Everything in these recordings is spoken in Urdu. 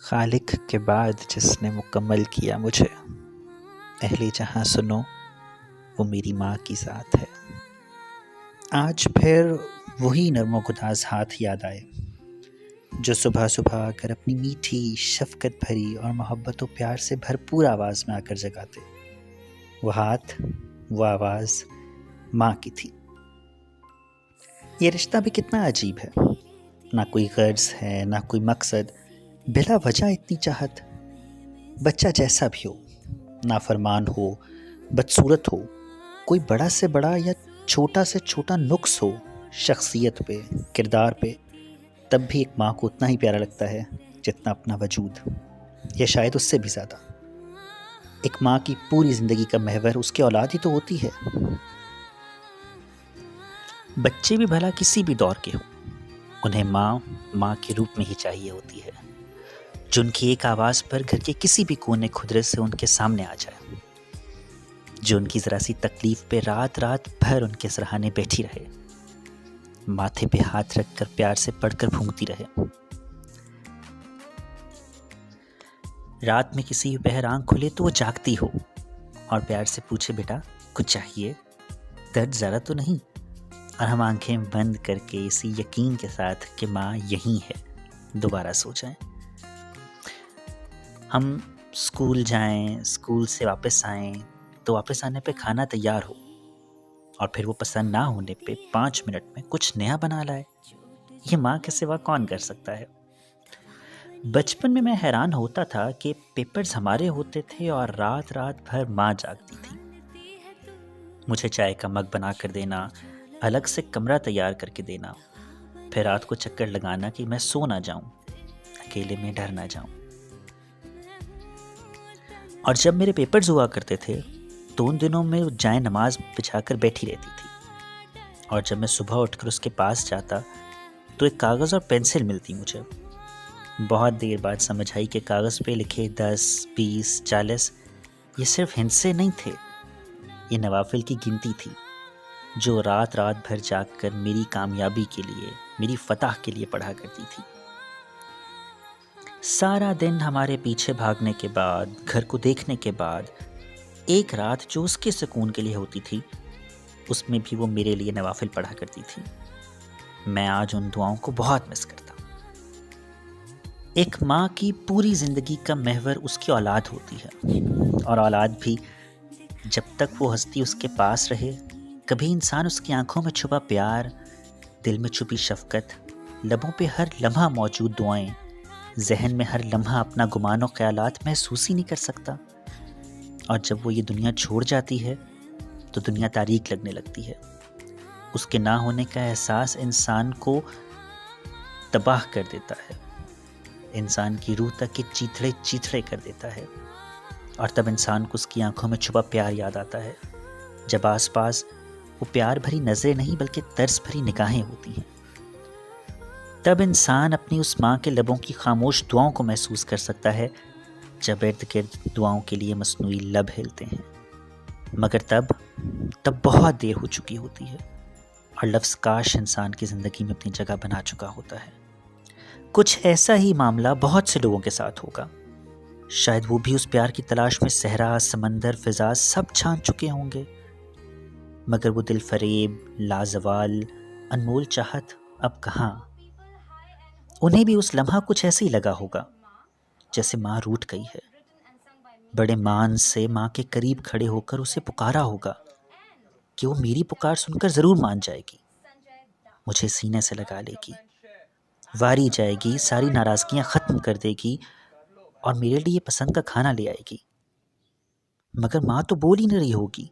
خالق کے بعد جس نے مکمل کیا مجھے، اہل جہاں سنو وہ میری ماں کی ذات ہے۔ آج پھر وہی نرم و گداز ہاتھ یاد آئے جو صبح صبح آ کر اپنی میٹھی شفقت بھری اور محبت و پیار سے بھرپور آواز میں آ کر جگاتے۔ وہ ہاتھ، وہ آواز ماں کی تھی۔ یہ رشتہ بھی کتنا عجیب ہے، نہ کوئی غرض ہے نہ کوئی مقصد، بلا وجہ اتنی چاہت۔ بچہ جیسا بھی ہو، نافرمان ہو، بدصورت ہو، کوئی بڑا سے بڑا یا چھوٹا سے چھوٹا نقص ہو شخصیت پہ، کردار پہ، تب بھی ایک ماں کو اتنا ہی پیارا لگتا ہے جتنا اپنا وجود، یا شاید اس سے بھی زیادہ۔ ایک ماں کی پوری زندگی کا محور اس کی اولاد ہی تو ہوتی ہے۔ بچے بھی بھلا کسی بھی دور کے ہوں، انہیں ماں کے روپ میں ہی چاہیے ہوتی ہے، جو ان کی ایک آواز پر گھر کے کسی بھی کونے خدرے سے ان کے سامنے آ جائے، جو ان کی ذرا سی تکلیف پہ رات رات بھر ان کے سرہانے بیٹھی رہے، ماتھے پہ ہاتھ رکھ کر پیار سے پڑھ کر پھونکتی رہے۔ رات میں کسی پہر آنکھ کھلے تو وہ جاگتی ہو اور پیار سے پوچھے، بیٹا کچھ چاہیے، درد ذرا تو نہیں؟ اور ہم آنکھیں بند کر کے اسی یقین کے ساتھ کہ ماں یہیں ہے دوبارہ سو جائیں۔ ہم اسکول جائیں، اسکول سے واپس آئیں تو واپس آنے پہ کھانا تیار ہو اور پھر وہ پسند نہ ہونے پہ 5 منٹ میں کچھ نیا بنا لائے۔ یہ ماں کے سوا کون کر سکتا ہے؟ بچپن میں حیران ہوتا تھا کہ پیپرز ہمارے ہوتے تھے اور رات رات بھر ماں جاگتی تھی، مجھے چائے کا مگ بنا کر دینا، الگ سے کمرہ تیار کر کے دینا، پھر رات کو چکر لگانا کہ میں سو نہ جاؤں، اکیلے میں ڈر نہ جاؤں۔ اور جب میرے پیپرز ہوا کرتے تھے تو ان دنوں میں جائے نماز بچھا کر بیٹھی رہتی تھی، اور جب میں صبح اٹھ کر اس کے پاس جاتا تو ایک کاغذ اور پینسل ملتی مجھے۔ بہت دیر بعد سمجھ آئی کہ کاغذ پہ لکھے 10، 20، 40 یہ صرف ہندسے نہیں تھے، یہ نوافل کی گنتی تھی جو رات رات بھر جاگ کر میری کامیابی کے لیے، میری فتح کے لیے پڑھا کرتی تھی۔ سارا دن ہمارے پیچھے بھاگنے کے بعد، گھر کو دیکھنے کے بعد، ایک رات جو اس کے سکون کے لیے ہوتی تھی، اس میں بھی وہ میرے لیے نوافل پڑھا کرتی تھی۔ میں آج ان دعاؤں کو بہت مس کرتا ہوں۔ ایک ماں کی پوری زندگی کا محور اس کی اولاد ہوتی ہے، اور اولاد بھی جب تک وہ ہستی اس کے پاس رہے، کبھی انسان اس کی آنکھوں میں چھپا پیار، دل میں چھپی شفقت، لبوں پہ ہر لمحہ موجود دعائیں، ذہن میں ہر لمحہ اپنا گمان و خیالات محسوس ہی نہیں کر سکتا۔ اور جب وہ یہ دنیا چھوڑ جاتی ہے تو دنیا تاریک لگنے لگتی ہے۔ اس کے نہ ہونے کا احساس انسان کو تباہ کر دیتا ہے، انسان کی روح تک کے چیتھڑے چیتھڑے کر دیتا ہے، اور تب انسان کو اس کی آنکھوں میں چھپا پیار یاد آتا ہے، جب آس پاس وہ پیار بھری نظریں نہیں بلکہ ترس بھری نگاہیں ہوتی ہیں۔ تب انسان اپنی اس ماں کے لبوں کی خاموش دعاؤں کو محسوس کر سکتا ہے، جب ارد گرد دعاؤں کے لیے مصنوعی لب ہلتے ہیں، مگر تب بہت دیر ہو چکی ہوتی ہے، اور لفظ کاش انسان کی زندگی میں اپنی جگہ بنا چکا ہوتا ہے۔ کچھ ایسا ہی معاملہ بہت سے لوگوں کے ساتھ ہوگا، شاید وہ بھی اس پیار کی تلاش میں صحرا، سمندر، فضا سب چھان چکے ہوں گے، مگر وہ دل فریب، لازوال، انمول چاہت اب کہاں؟ انہیں بھی اس لمحہ کچھ ایسے ہی لگا ہوگا جیسے ماں روٹھ گئی ہے، بڑے مان سے ماں کے قریب کھڑے ہو کر اسے پکارا ہوگا کہ وہ میری پکار سن کر ضرور مان جائے گی، مجھے سینے سے لگا لے گی، واری جائے گی، ساری ناراضگیاں ختم کر دے گی اور میرے لیے پسند کا کھانا لے آئے گی۔ مگر ماں تو بول ہی نہیں رہی ہوگی،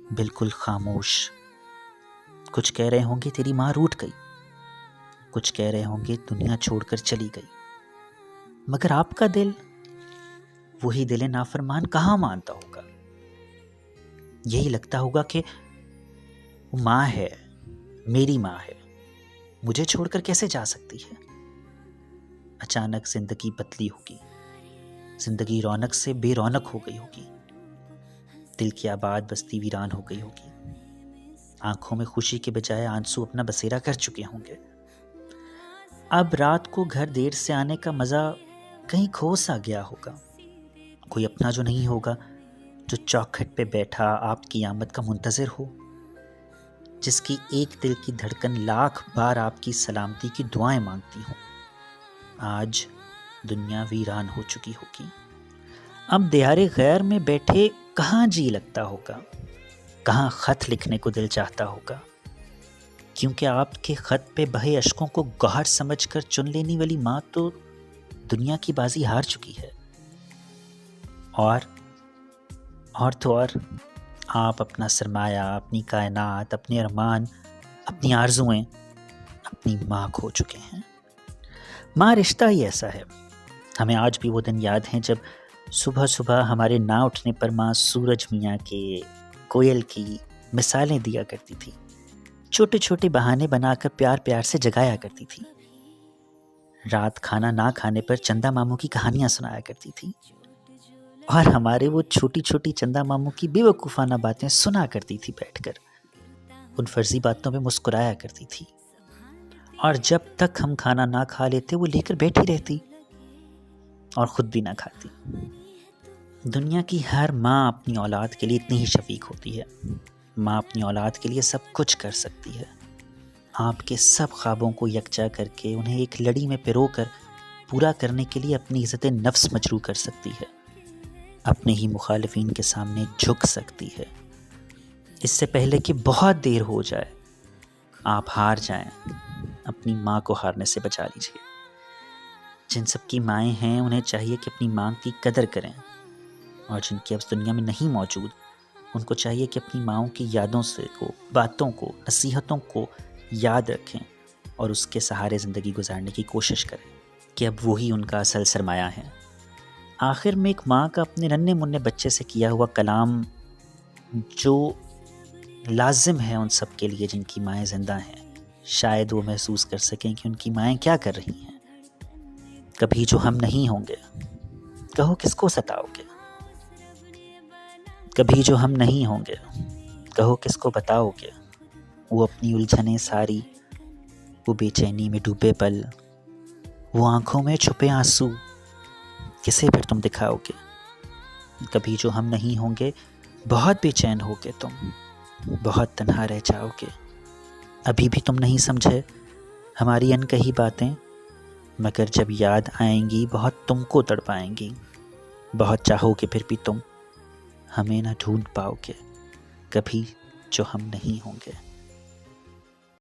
بالکل خاموش۔ کچھ کہہ رہے ہوں گے تیری ماں روٹھ گئی، کچھ کہہ رہے ہوں گے دنیا چھوڑ کر چلی گئی، مگر آپ کا دل، وہی دل نافرمان کہاں مانتا ہوگا؟ یہی لگتا ہوگا کہ وہ ماں ہے، میری ماں ہے، مجھے چھوڑ کر کیسے جا سکتی ہے؟ اچانک زندگی بدلی ہوگی، زندگی رونق سے بے رونق ہو گئی ہوگی، دل کی آباد بستی ویران ہو گئی ہوگی، آنکھوں میں خوشی کے بجائے آنسو اپنا بسیرا کر چکے ہوں گے۔ اب رات کو گھر دیر سے آنے کا مزہ کہیں کھو سا گیا ہوگا، کوئی اپنا جو نہیں ہوگا، جو چوکھٹ پہ بیٹھا آپ کی آمد کا منتظر ہو، جس کی ایک دل کی دھڑکن لاکھ بار آپ کی سلامتی کی دعائیں مانگتی ہوں۔ آج دنیا ویران ہو چکی ہوگی، اب دیار غیر میں بیٹھے کہاں جی لگتا ہوگا، کہاں خط لکھنے کو دل چاہتا ہوگا، کیونکہ آپ کے خط پہ بہے اشکوں کو گوہر سمجھ کر چن لینے والی ماں تو دنیا کی بازی ہار چکی ہے۔ اور آپ اپنا سرمایہ، اپنی کائنات، اپنے ارمان، اپنی آرزوئیں اپنی ماں کھو چکے ہیں۔ ماں رشتہ ہی ایسا ہے، ہمیں آج بھی وہ دن یاد ہیں جب صبح صبح ہمارے نہ اٹھنے پر ماں سورج میاں کے، کوئل کی مثالیں دیا کرتی تھی، چھوٹے چھوٹے بہانے بنا کر پیار پیار سے جگایا کرتی تھی، رات کھانا نہ کھانے پر چندا ماموں کی کہانیاں سنایا کرتی تھی، اور ہمارے وہ چھوٹی چھوٹی چندا ماموں کی بے وقوفانہ باتیں سنا کرتی تھی بیٹھ کر، ان فرضی باتوں پہ مسکرایا کرتی تھی، اور جب تک ہم کھانا نہ کھا لیتے وہ لے کر بیٹھی رہتی اور خود بھی نہ کھاتی۔ دنیا کی ہر ماں اپنی اولاد کے لیے اتنی ہی شفیق ہوتی ہے، ماں اپنی اولاد کے لیے سب کچھ کر سکتی ہے، آپ کے سب خوابوں کو یکجا کر کے انہیں ایک لڑی میں پرو کر پورا کرنے کے لیے اپنی عزت نفس مجروح کر سکتی ہے، اپنے ہی مخالفین کے سامنے جھک سکتی ہے، اس سے پہلے کہ بہت دیر ہو جائے، آپ ہار جائیں، اپنی ماں کو ہارنے سے بچا لیجیے۔ جن سب کی مائیں ہیں انہیں چاہیے کہ اپنی ماں کی قدر کریں، اور جن کی اب اس دنیا میں نہیں موجود ان کو چاہیے کہ اپنی ماؤں کی یادوں سے کو، باتوں کو، نصیحتوں کو یاد رکھیں اور اس کے سہارے زندگی گزارنے کی کوشش کریں کہ اب وہی ان کا اصل سرمایہ ہے۔ آخر میں ایک ماں کا اپنے ننھے منھے بچے سے کیا ہوا کلام جو لازم ہے ان سب کے لیے جن کی مائیں زندہ ہیں، شاید وہ محسوس کر سکیں کہ ان کی مائیں کیا کر رہی ہیں۔ کبھی جو ہم نہیں ہوں گے، کہو کس کو ستاؤ گے، کبھی جو ہم نہیں ہوں گے، کہو کس کو بتاؤ گے، وہ اپنی الجھنیں ساری، وہ بے چینی میں ڈوبے پل، وہ آنکھوں میں چھپے آنسو، کسے پھر تم دکھاؤ گے۔ کبھی جو ہم نہیں ہوں گے، بہت بے چین ہو گے تم، بہت تنہا رہ جاؤ گے، ابھی بھی تم نہیں سمجھے ہماری انکہی باتیں، مگر جب یاد آئیں گی بہت تم کو تڑپائیں گی، بہت چاہو گے پھر بھی تم ہمیں نہ ڈھونڈ پاؤ گے، کبھی جو ہم نہیں ہوں گے۔